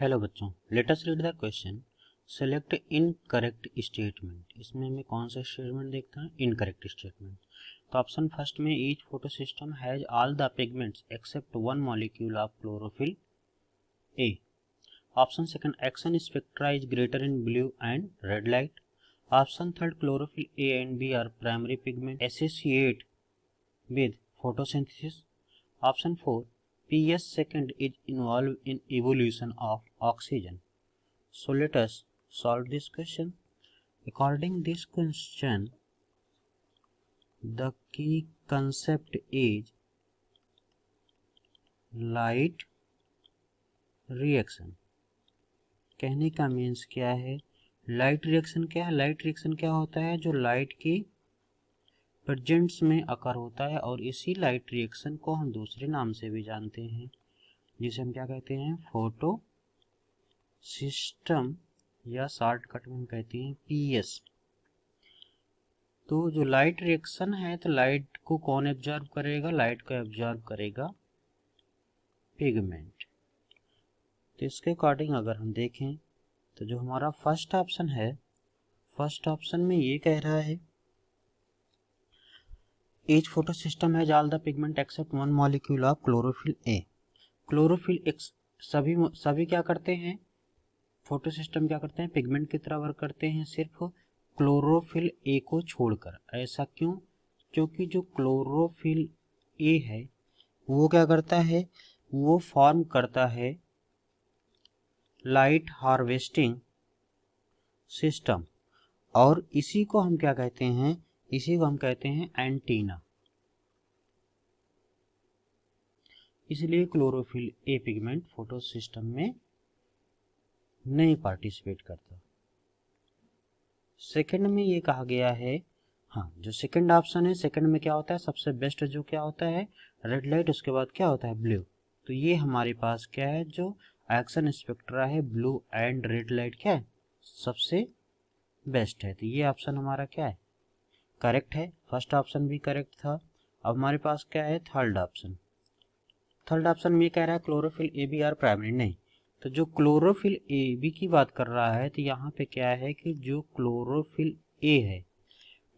Hello बच्चों, let us read the question. Select incorrect statement. इसमें हमें कौन सा स्टेटमेंट देखता है? Incorrect statement. तो ऑप्शन फर्स्ट में each photo system has all the pigments except one molecule of chlorophyll A. Option second, action spectra is greater in blue and red light. Option third, chlorophyll A and B are primary pigment associate with photosynthesis. Option 4, PS second is involved in evolution of oxygen. So let us solve this question. According this question, the key concept is light reaction. कहने का means क्या है? Light reaction क्या है? Light reaction क्या होता है? जो लाइट की प्रेजेंट्स में अकर होता है, और इसी लाइट रिएक्शन को हम दूसरे नाम से भी जानते हैं, जिसे हम क्या कहते हैं? फोटो सिस्टम, या शॉर्टकट में हम कहते हैं पीएस। तो जो लाइट रिएक्शन है, तो लाइट को कौन एब्जॉर्ब करेगा? लाइट को एब्जॉर्ब करेगा पिगमेंट। तो इसके अकॉर्डिंग अगर हम देखें तो जो हमारा फर्स्ट ऑप्शन है, फर्स्ट ऑप्शन में ये कह रहा है each photosystem has all the pigment except one molecule of chlorophyll A. Chlorophyll x सभी क्या करते हैं? फोटो सिस्टम क्या करते हैं? पिगमेंट की तरह वर्क करते हैं, सिर्फ क्लोरोफिल ए को छोड़कर। ऐसा क्यों? क्योंकि जो क्लोरोफिल ए है वो क्या करता है? वो फॉर्म करता है लाइट हार्वेस्टिंग सिस्टम, और इसी को हम क्या कहते हैं? इसी को हम कहते हैं एंटीना। इसलिए chlorophyll A pigment photo system में नहीं पार्टिसिपेट करता। सेकंड में ये कहा गया है, हाँ, जो सेकंड ऑप्शन है, सेकंड में क्या होता है? सबसे बेस्ट जो क्या होता है? रेड लाइट, उसके बाद क्या होता है? ब्लू। तो ये हमारे पास क्या है? जो एक्शन स्पेक्ट्रा है, ब्लू एंड रेड लाइट क्या है? सबसे बेस्ट है। तो ये ऑप्शन हमारा क्या है? करेक्ट है। फर्स्ट ऑप्शन भी करेक्ट था। अब हमारे पास क्या है? Third option. थर्ड ऑप्शन में कह रहा है chlorophyll A B are primary. नहीं, तो जो क्लोरोफिल ए बी की बात कर रहा है, तो यहाँ पे क्या है कि जो क्लोरोफिल ए है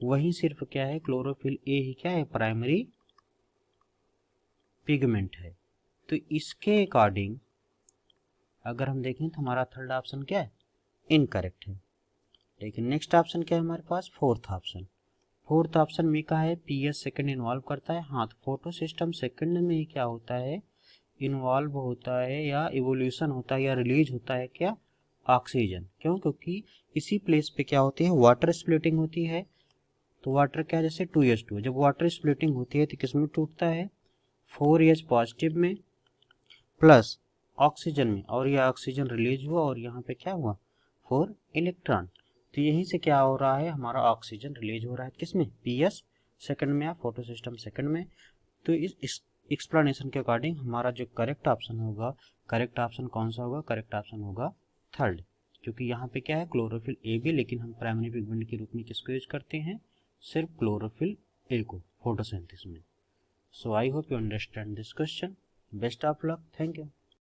वही सिर्फ क्या है? क्लोरोफिल ए ही क्या है? प्राइमरी पिगमेंट है। तो इसके अकॉर्डिंग अगर हम देखें तो हमारा थर्ड ऑप्शन क्या है? इनकरेक्ट है। लेकिन नेक्स्ट ऑप्शन क्या है हमारे पास? Fourth option. फोर्थ ऑप्शन में कहा है पीएस सेकंड इन्वॉल्व करता है। हाँ, तो फोटो सिस्टम सेकंड में ही क्या होता है? इन्वॉल्व होता है, या इवोल्यूशन होता है, या रिलीज होता है क्या? ऑक्सीजन। क्यों? क्योंकि इसी प्लेस पे क्या होती है? वाटर स्प्लिटिंग होती है। तो वाटर क्या, जैसे 2H2, जब वाटर स्प्लिटिंग होती है तो किस में टूटता है? 4H पॉजिटिव में प्लस ऑक्सीजन में, और यह ऑक्सीजन रिलीज हुआ, और यहाँ पे क्या हुआ? 4 इलेक्ट्रॉन। तो यहीं से क्या हो रहा है? हमारा ऑक्सीजन रिलीज हो रहा है किसमें? पीएस सेकंड में, या फोटो सिस्टम सेकंड में। तो इस एक्सप्लेनेशन के अकॉर्डिंग हमारा जो करेक्ट ऑप्शन होगा, करेक्ट ऑप्शन कौन सा होगा? करेक्ट ऑप्शन होगा थर्ड। क्योंकि यहाँ पे क्या है? क्लोरोफिल ए भी, लेकिन हम प्राइमरी पिगमेंट के रूप में किसको यूज करते हैं? सिर्फ क्लोरोफिल ए को फोटोसिंथेसिस में। So I hope you understand this question. Best of luck. Thank you.